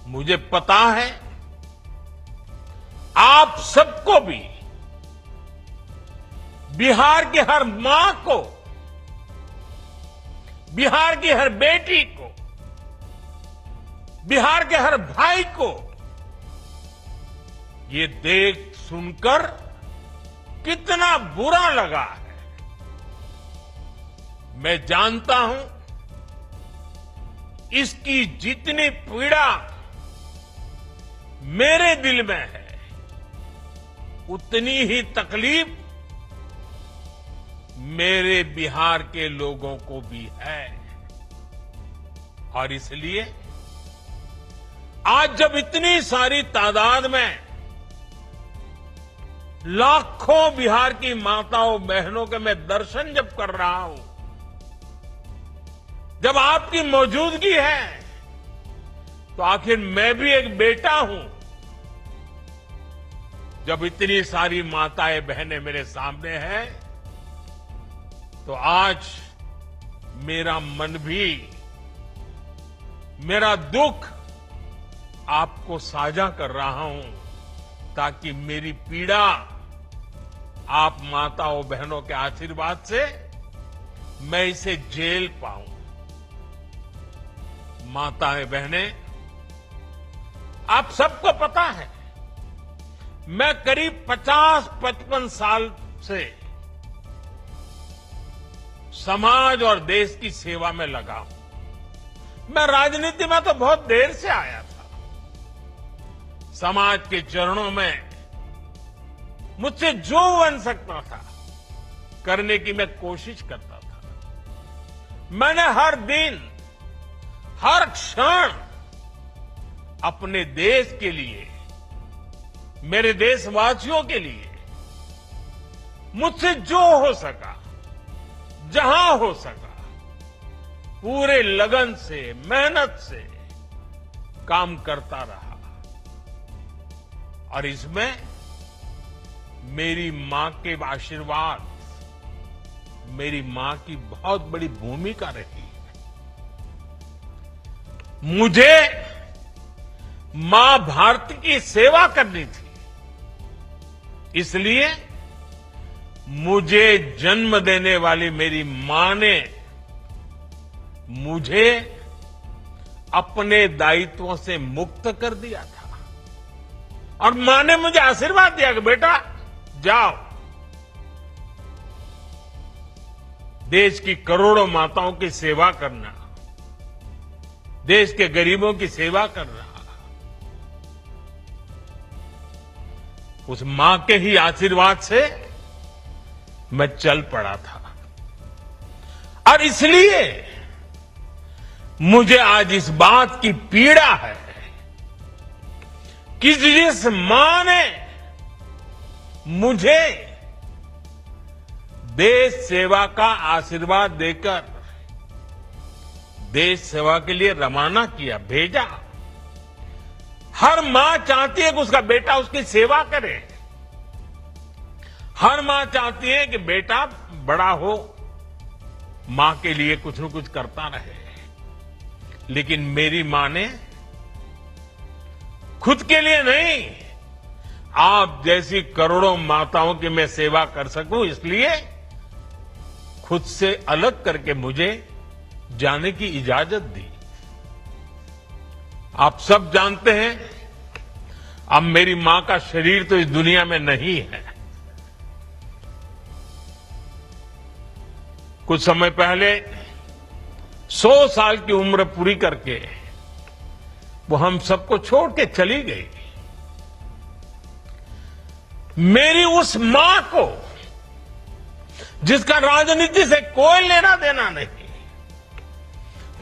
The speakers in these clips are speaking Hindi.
मुझे पता है आप सबको भी बिहार की हर मां को, बिहार की हर बेटी को, बिहार के हर भाई को ये देख सुनकर कितना बुरा लगा है। मैं जानता हूं इसकी जितनी पीड़ा मेरे दिल में है, उतनी ही तकलीफ मेरे बिहार के लोगों को भी है। और इसलिए आज जब इतनी सारी तादाद में लाखों बिहार की माताओं बहनों के मैं दर्शन जब कर रहा हूं, जब आपकी मौजूदगी है, तो आखिर मैं भी एक बेटा हूं। जब इतनी सारी माताएं बहनें मेरे सामने हैं, तो आज मेरा मन भी, मेरा दुख आपको साझा कर रहा हूं, ताकि मेरी पीड़ा आप माताओं बहनों के आशीर्वाद से मैं इसे झेल पाऊं। माताएं बहनें, आप सबको पता है मैं करीब 50-55 साल से समाज और देश की सेवा में लगा हूं। मैं राजनीति में तो बहुत देर से आया था। समाज के चरणों में मुझसे जो बन सकता था करने की मैं कोशिश करता था। मैंने हर दिन, हर क्षण अपने देश के लिए, मेरे देशवासियों के लिए मुझसे जो हो सका, जहां हो सका, पूरे लगन से, मेहनत से काम करता रहा। और इसमें मेरी मां के आशीर्वाद, मेरी मां की बहुत बड़ी भूमिका रही है। मुझे मां भारती की सेवा करनी थी, इसलिए मुझे जन्म देने वाली मेरी मां ने मुझे अपने दायित्वों से मुक्त कर दिया था। और मां ने मुझे आशीर्वाद दिया कि बेटा जाओ, देश की करोड़ों माताओं की सेवा करना, देश के गरीबों की सेवा करना। उस मां के ही आशीर्वाद से मैं चल पड़ा था। और इसलिए मुझे आज इस बात की पीड़ा है कि जिस मां ने मुझे देश सेवा का आशीर्वाद देकर देश सेवा के लिए रवाना किया, भेजा। हर मां चाहती है कि उसका बेटा उसकी सेवा करे। हर मां चाहती है कि बेटा बड़ा हो, मां के लिए कुछ न कुछ करता रहे। लेकिन मेरी मां ने खुद के लिए नहीं, आप जैसी करोड़ों माताओं की मैं सेवा कर सकूं, इसलिए खुद से अलग करके मुझे जाने की इजाजत दी। आप सब जानते हैं, अब मेरी मां का शरीर तो इस दुनिया में नहीं है। कुछ समय पहले 100 साल की उम्र पूरी करके वो हम सबको छोड़ के चली गई। मेरी उस मां को, जिसका राजनीति से कोई लेना देना नहीं,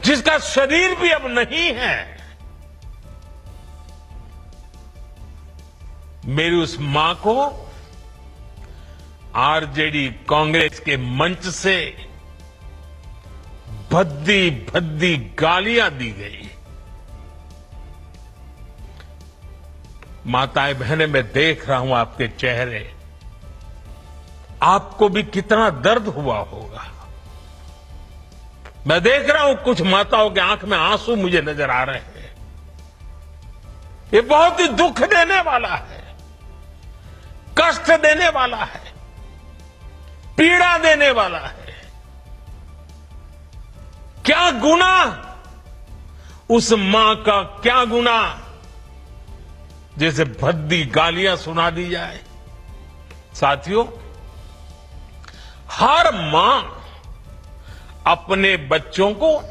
जिसका शरीर भी अब नहीं है, मेरी उस मां को आरजेडी कांग्रेस के मंच से भद्दी भद्दी गालियां दी गई। माताएं बहनें, मैं देख रहा हूं आपके चेहरे, आपको भी कितना दर्द हुआ होगा। मैं देख रहा हूं कुछ माताओं के आंख में आंसू मुझे नजर आ रहे हैं। ये बहुत ही दुख देने वाला है, कष्ट देने वाला है, पीड़ा देने वाला है। क्या गुनाह उस मां का, क्या गुनाह जैसे भद्दी गालियां सुना दी जाए। साथियों, हर मां अपने बच्चों को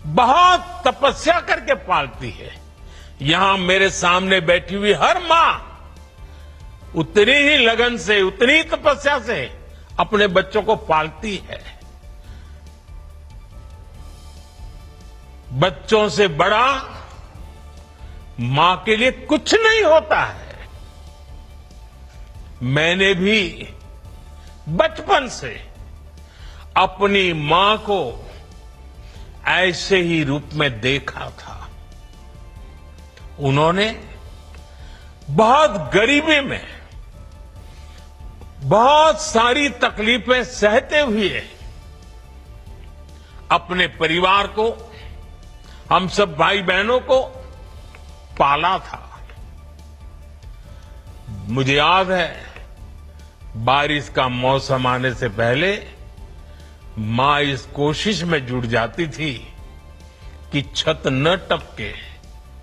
बहुत तपस्या करके पालती है। यहां मेरे सामने बैठी हुई हर मां उतनी ही लगन से, उतनी ही तपस्या से अपने बच्चों को पालती है। बच्चों से बड़ा मां के लिए कुछ नहीं होता है। मैंने भी बचपन से अपनी मां को ऐसे ही रूप में देखा था। उन्होंने बहुत गरीबी में बहुत सारी तकलीफें सहते हुए अपने परिवार को, हम सब भाई बहनों को पाला था। मुझे याद है, बारिश का मौसम आने से पहले मां इस कोशिश में जुट जाती थी कि छत न टपके,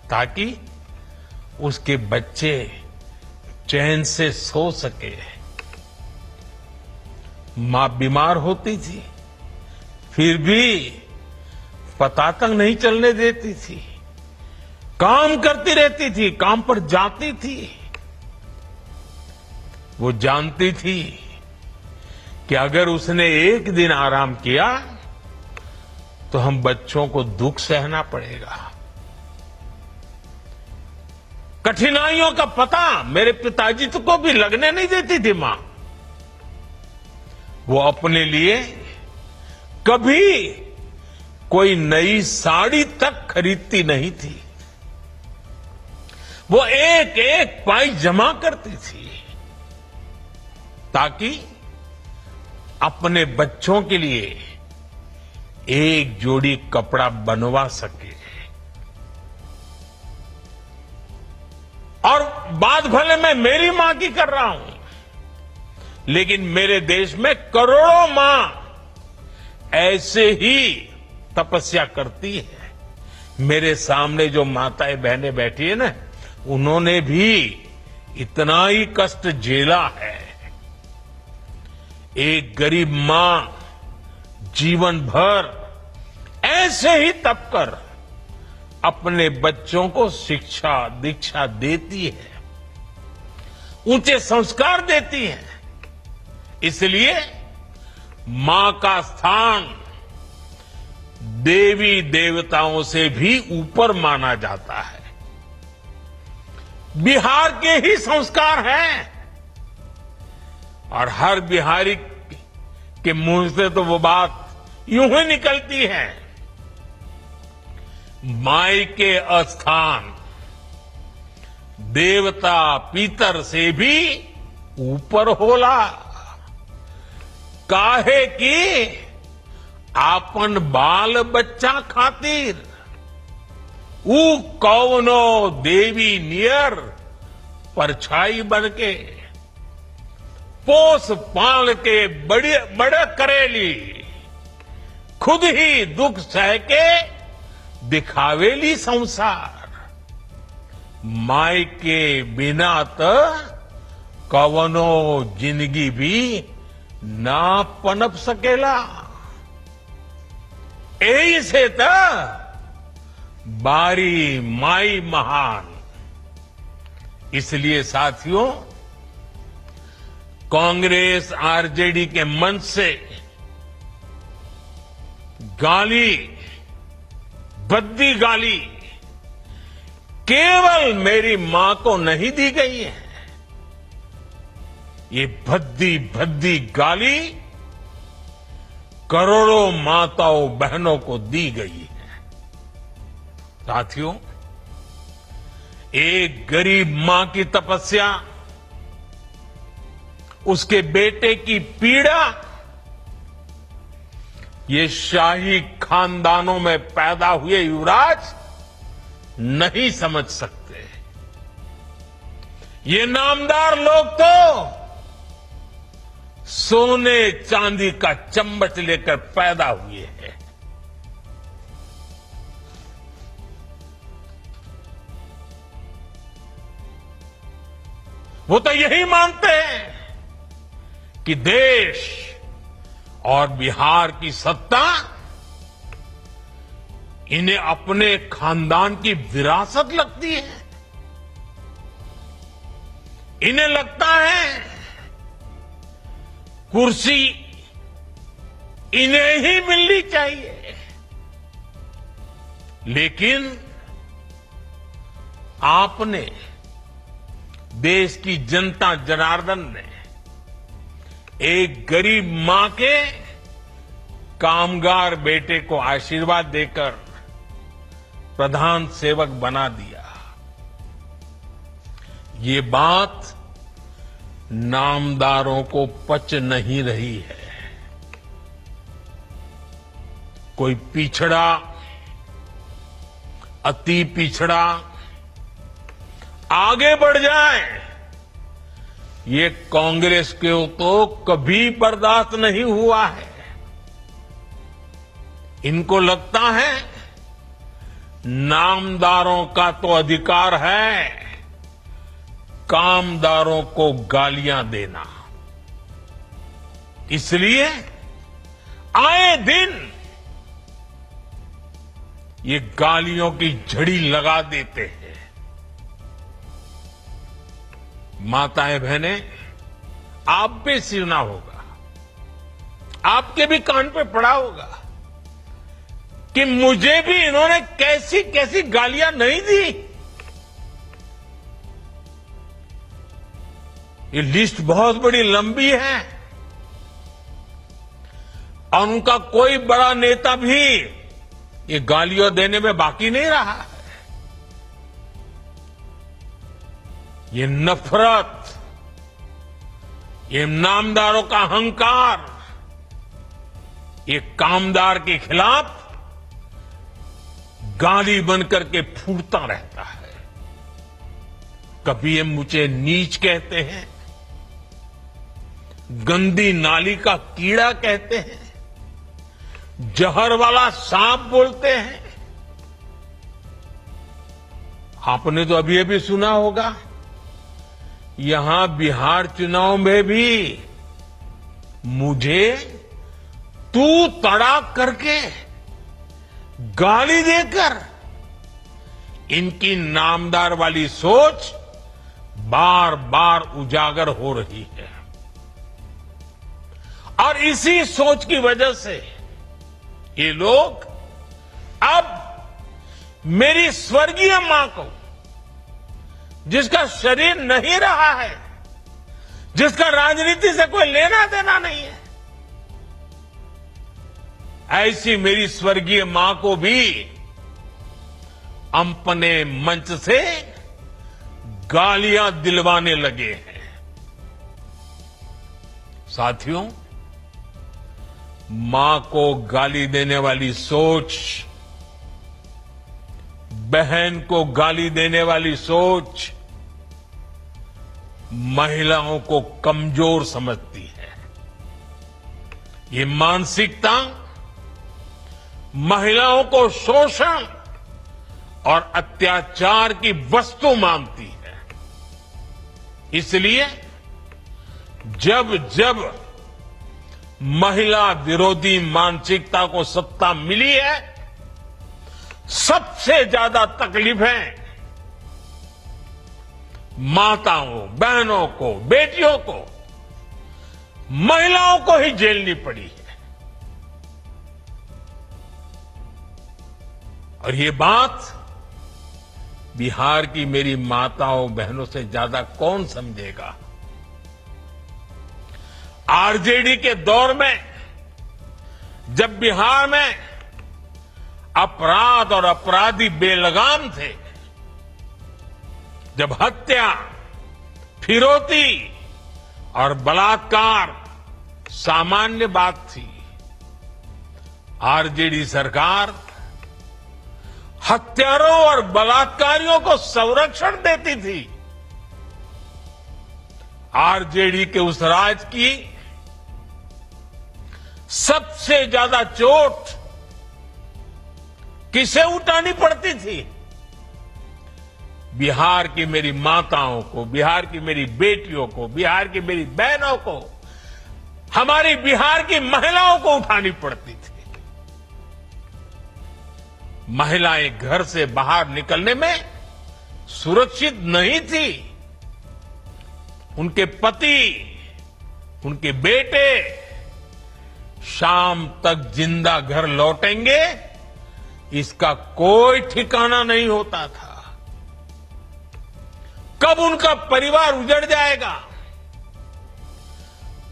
ताकि उसके बच्चे चैन से सो सके। मां बीमार होती थी, फिर भी पता तक नहीं चलने देती थी। काम करती रहती थी, काम पर जाती थी। वो जानती थी कि अगर उसने एक दिन आराम किया तो हम बच्चों को दुख सहना पड़ेगा। कठिनाइयों का पता मेरे पिताजी को भी लगने नहीं देती थी मां। वो अपने लिए कभी कोई नई साड़ी तक खरीदती नहीं थी। वो एक एक पाई जमा करती थी ताकि अपने बच्चों के लिए एक जोड़ी कपड़ा बनवा सके। और बात भले मैं मेरी मां की कर रहा हूं, लेकिन मेरे देश में करोड़ों मां ऐसे ही तपस्या करती है। मेरे सामने जो माताएं बहनें बैठी है ना, उन्होंने भी इतना ही कष्ट झेला है। एक गरीब मां जीवन भर ऐसे ही तप कर अपने बच्चों को शिक्षा दीक्षा देती है, ऊंचे संस्कार देती है। इसलिए मां का स्थान देवी देवताओं से भी ऊपर माना जाता है। बिहार के ही संस्कार हैं और हर बिहारी के मुंह से तो वो बात यूं ही निकलती है, माई के स्थान देवता पितर से भी ऊपर होला। काहे कि आपन बाल बच्चा खातिर ऊ कौनो देवी नियर परछाई बनके पोस पाल के बड़े करेली, खुद ही दुख सह के दिखावेली संसार। माई के बिना तो कवनो जिंदगी भी ना पनप सकेला। यही से तो बारी माई महान। इसलिए साथियों, कांग्रेस आरजेडी के मंच से गाली, भद्दी गाली केवल मेरी मां को नहीं दी गई है। ये भद्दी भद्दी गाली करोड़ों माताओं बहनों को दी गई है। साथियों, एक गरीब मां की तपस्या, उसके बेटे की पीड़ा, ये शाही खानदानों में पैदा हुए युवराज नहीं समझ सकते। ये नामदार लोग तो सोने चांदी का चम्मच लेकर पैदा हुए हैं। वो तो यही मानते हैं कि देश और बिहार की सत्ता इन्हें अपने खानदान की विरासत लगती है। इन्हें लगता है कुर्सी इन्हें ही मिलनी चाहिए। लेकिन आपने, देश की जनता जनार्दन ने एक गरीब मां के कामगार बेटे को आशीर्वाद देकर प्रधान सेवक बना दिया। ये बात नामदारों को पच नहीं रही है। कोई पिछड़ा, अति पिछड़ा आगे बढ़ जाए, ये कांग्रेस के तो कभी बर्दाश्त नहीं हुआ है। इनको लगता है नामदारों का तो अधिकार है कामदारों को गालियां देना। इसलिए आए दिन ये गालियों की झड़ी लगा देते हैं। माताएं बहनें, आप भी सुना होगा, आपके भी कान पे पड़ा होगा कि मुझे भी इन्होंने कैसी कैसी गालियां नहीं दी। ये लिस्ट बहुत बड़ी लंबी है और उनका कोई बड़ा नेता भी ये गालियां देने में बाकी नहीं रहा है। ये नफरत, ये नामदारों का अहंकार, ये कामदार के खिलाफ गाली बनकर के फूटता रहता है। कभी ये मुझे नीच कहते हैं, गंदी नाली का कीड़ा कहते हैं, जहर वाला सांप बोलते हैं। आपने तो अभी अभी सुना होगा, यहां बिहार चुनाव में भी मुझे तू तड़ाक करके गाली देकर इनकी नामदार वाली सोच बार बार उजागर हो रही है। और इसी सोच की वजह से ये लोग अब मेरी स्वर्गीय मां को, जिसका शरीर नहीं रहा है, जिसका राजनीति से कोई लेना देना नहीं है, ऐसी मेरी स्वर्गीय मां को भी अपने मंच से गालियां दिलवाने लगे हैं। साथियों, मां को गाली देने वाली सोच, बहन को गाली देने वाली सोच महिलाओं को कमजोर समझती है। ये मानसिकता महिलाओं को शोषण और अत्याचार की वस्तु मानती है। इसलिए जब जब महिला विरोधी मानसिकता को सत्ता मिली है, सबसे ज्यादा तकलीफें माताओं, बहनों को, बेटियों को, महिलाओं को ही झेलनी पड़ी है। और ये बात बिहार की मेरी माताओं बहनों से ज्यादा कौन समझेगा। आरजेडी के दौर में जब बिहार में अपराध और अपराधी बेलगाम थे, जब हत्या, फिरौती और बलात्कार सामान्य बात थी, आरजेडी सरकार हत्यारों और बलात्कारियों को संरक्षण देती थी। आरजेडी के उस राज की सबसे ज्यादा चोट किसे उठानी पड़ती थी? बिहार की मेरी माताओं को, बिहार की मेरी बेटियों को, बिहार की मेरी बहनों को, हमारी बिहार की महिलाओं को उठानी पड़ती थी। महिलाएं घर से बाहर निकलने में सुरक्षित नहीं थी। उनके पति, उनके बेटे शाम तक जिंदा घर लौटेंगे, इसका कोई ठिकाना नहीं होता था। कब उनका परिवार उजड़ जाएगा,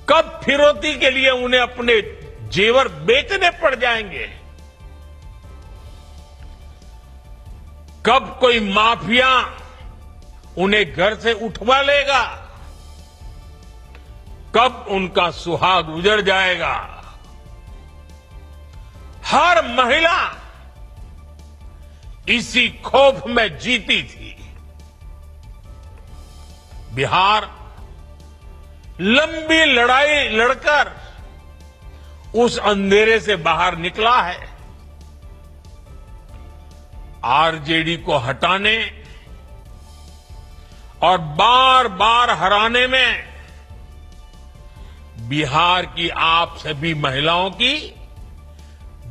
कब फिरौती के लिए उन्हें अपने जेवर बेचने पड़ जाएंगे, कब कोई माफिया उन्हें घर से उठवा लेगा, कब उनका सुहाग उजड़ जाएगा। हर महिला इसी खौफ में जीती थी। बिहार लंबी लड़ाई लड़कर उस अंधेरे से बाहर निकला है। आरजेडी को हटाने और बार बार हराने में बिहार की आप सभी महिलाओं की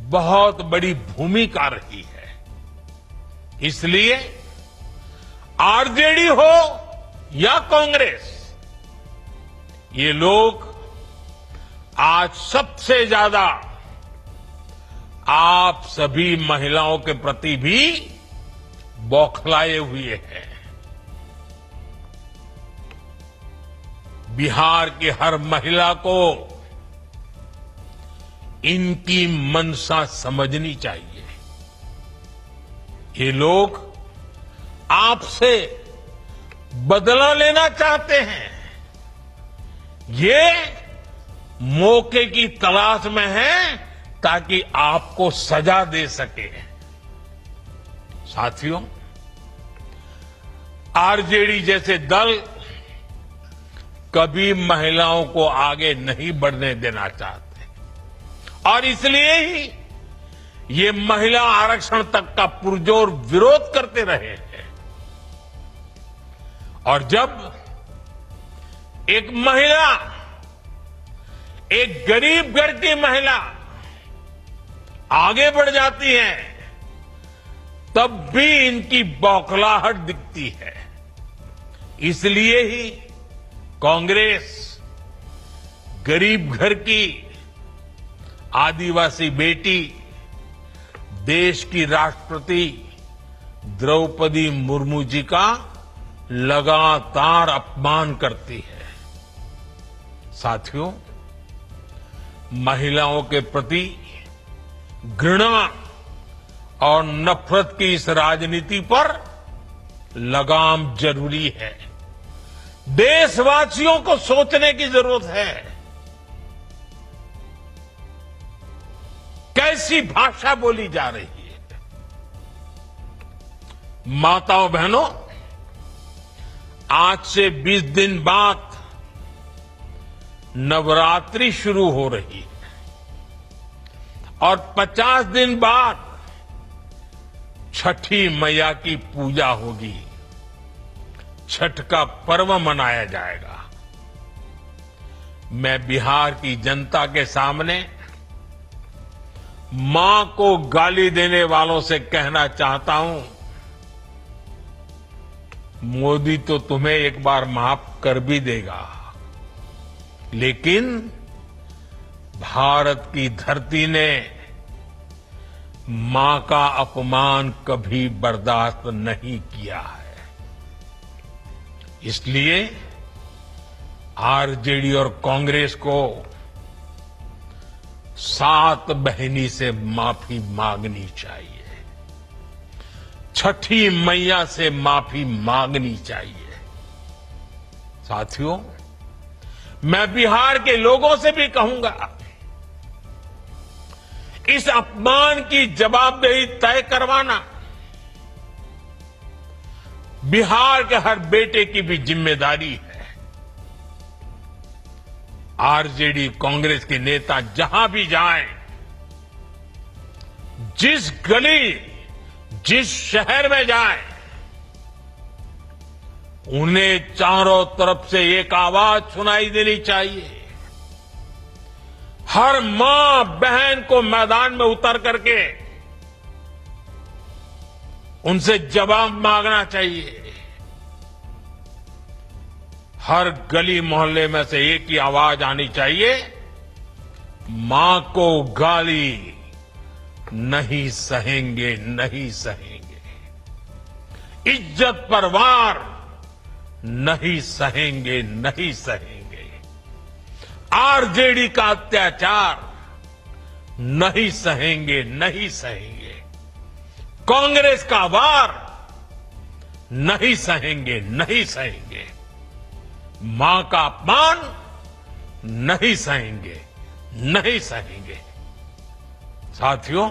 बहुत बड़ी भूमिका रही है। इसलिए आरजेडी हो या कांग्रेस, ये लोग आज सबसे ज्यादा आप सभी महिलाओं के प्रति भी बौखलाए हुए हैं। बिहार की हर महिला को इनकी मंशा समझनी चाहिए। ये लोग आपसे बदला लेना चाहते हैं। ये मौके की तलाश में हैं ताकि आपको सजा दे सके। साथियों, आरजेडी जैसे दल कभी महिलाओं को आगे नहीं बढ़ने देना चाहते और इसलिए ही ये महिला आरक्षण तक का पुरजोर विरोध करते रहे हैं। और जब एक महिला, एक गरीब घर की महिला आगे बढ़ जाती है, तब भी इनकी बौखलाहट दिखती है। इसलिए ही कांग्रेस गरीब घर की आदिवासी बेटी, देश की राष्ट्रपति द्रौपदी मुर्मू जी का लगातार अपमान करती है। साथियों, महिलाओं के प्रति घृणा और नफरत की इस राजनीति पर लगाम जरूरी है। देशवासियों को सोचने की जरूरत है। कैसी भाषा बोली जा रही है। माताओं बहनों, आज से 20 दिन बाद नवरात्रि शुरू हो रही है और 50 दिन बाद छठी मैया की पूजा होगी। छठ का पर्व मनाया जाएगा। मैं बिहार की जनता के सामने मां को गाली देने वालों से कहना चाहता हूं, मोदी तो तुम्हें एक बार माफ कर भी देगा, लेकिन भारत की धरती ने मां का अपमान कभी बर्दाश्त नहीं किया है। इसलिए आरजेडी और कांग्रेस को सात बहिनी से माफी मांगनी चाहिए। छठी मैया से माफी मांगनी चाहिए। साथियों, मैं बिहार के लोगों से भी कहूंगा, इस अपमान की जवाबदेही तय करवाना बिहार के हर बेटे की भी जिम्मेदारी है। आरजेडी कांग्रेस के नेता जहां भी जाएं, जिस गली, जिस शहर में जाएं, उन्हें चारों तरफ से एक आवाज सुनाई देनी चाहिए। हर मां बहन को मैदान में उतर करके उनसे जवाब मांगना चाहिए। हर गली मोहल्ले में से एक ही आवाज आनी चाहिए, मां को गाली नहीं सहेंगे, नहीं सहेंगे। इज्जत पर वार नहीं सहेंगे, नहीं सहेंगे। आरजेडी का अत्याचार नहीं सहेंगे, नहीं सहेंगे। कांग्रेस का वार नहीं सहेंगे, नहीं सहेंगे। मां का अपमान नहीं सहेंगे, नहीं सहेंगे। साथियों,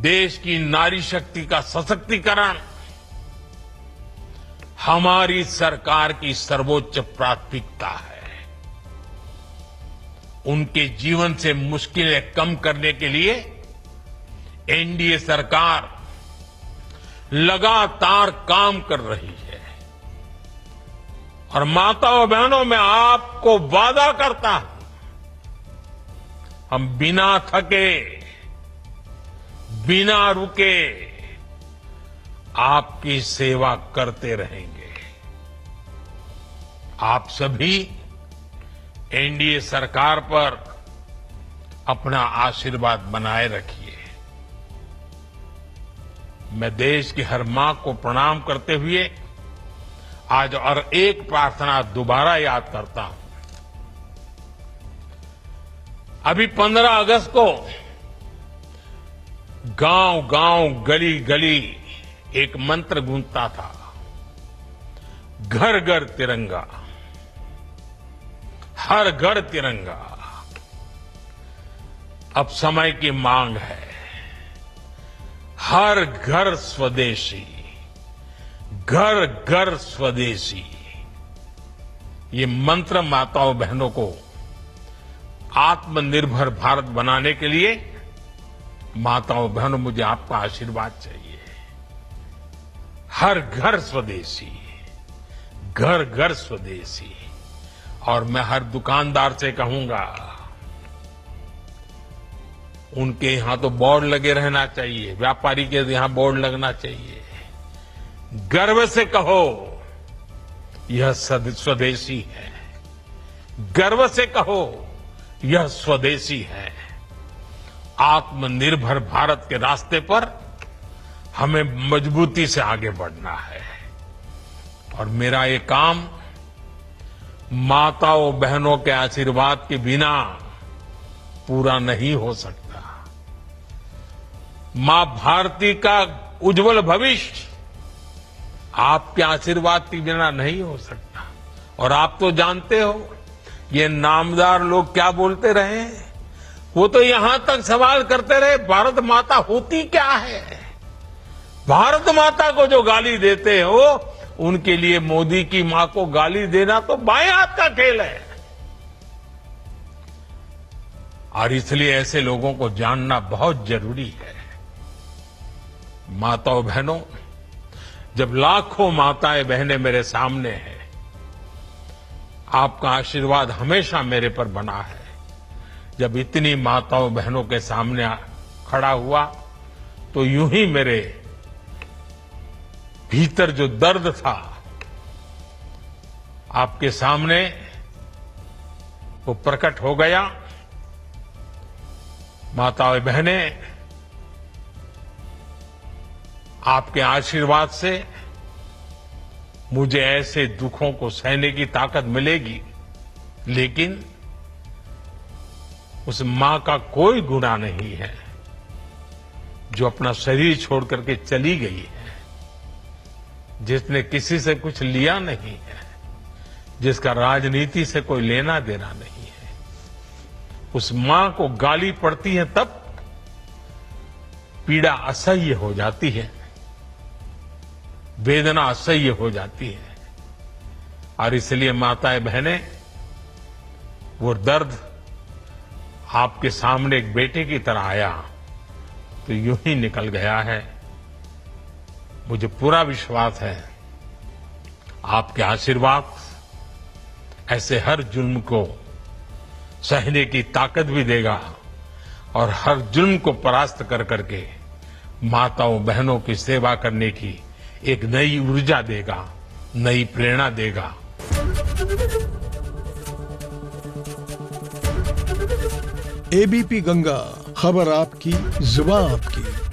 देश की नारी शक्ति का सशक्तिकरण हमारी सरकार की सर्वोच्च प्राथमिकता है। उनके जीवन से मुश्किलें कम करने के लिए एनडीए सरकार लगातार काम कर रही है। और माताओं बहनों, मैं आपको वादा करता हूं, हम बिना थके, बिना रुके आपकी सेवा करते रहेंगे। आप सभी एनडीए सरकार पर अपना आशीर्वाद बनाए रखिए। मैं देश की हर मां को प्रणाम करते हुए आज और एक प्रार्थना दोबारा याद करता हूं। अभी 15 अगस्त को गांव गांव, गली गली एक मंत्र गूंजता था, घर घर तिरंगा, हर घर तिरंगा। अब समय की मांग है, हर घर स्वदेशी, घर घर स्वदेशी। ये मंत्र माताओं बहनों को आत्मनिर्भर भारत बनाने के लिए, माताओं बहनों, मुझे आपका आशीर्वाद चाहिए। हर घर स्वदेशी, घर घर स्वदेशी। और मैं हर दुकानदार से कहूंगा, उनके यहां तो बोर्ड लगे रहना चाहिए, व्यापारी के यहां बोर्ड लगना चाहिए। गर्व से कहो, यह स्वदेशी है। गर्व से कहो, यह स्वदेशी है। आत्मनिर्भर भारत के रास्ते पर हमें मजबूती से आगे बढ़ना है। और मेरा ये काम माताओं बहनों के आशीर्वाद के बिना पूरा नहीं हो सकता। मां भारती का उज्जवल भविष्य आपके आशीर्वाद के बिना नहीं हो सकता। और आप तो जानते हो, ये नामदार लोग क्या बोलते रहे, वो तो यहां तक सवाल करते रहे, भारत माता होती क्या है। भारत माता को जो गाली देते हो, उनके लिए मोदी की मां को गाली देना तो बाएं हाथ का खेल है। और इसलिए ऐसे लोगों को जानना बहुत जरूरी है। माताओं बहनों, जब लाखों माताएं बहनें मेरे सामने हैं, आपका आशीर्वाद हमेशा मेरे पर बना है। जब इतनी माताओं बहनों के सामने खड़ा हुआ, तो यूं ही मेरे भीतर जो दर्द था, आपके सामने वो प्रकट हो गया। माताएं बहनें, आपके आशीर्वाद से मुझे ऐसे दुखों को सहने की ताकत मिलेगी, लेकिन उस मां का कोई गुनाह नहीं है जो अपना शरीर छोड़ करके चली गई है, जिसने किसी से कुछ लिया नहीं है, जिसका राजनीति से कोई लेना देना नहीं है। उस मां को गाली पड़ती है तब पीड़ा असह्य हो जाती है, वेदना असह्य हो जाती है। और इसलिए माताएं बहनें, वो दर्द आपके सामने एक बेटे की तरह आया तो यूं ही निकल गया है। मुझे पूरा विश्वास है आपके आशीर्वाद ऐसे हर जुल्म को सहने की ताकत भी देगा और हर जुल्म को परास्त कर करके माताओं बहनों की सेवा करने की एक नई ऊर्जा देगा, नई प्रेरणा देगा। एबीपी गंगा, खबर आपकी, जुबान आपकी।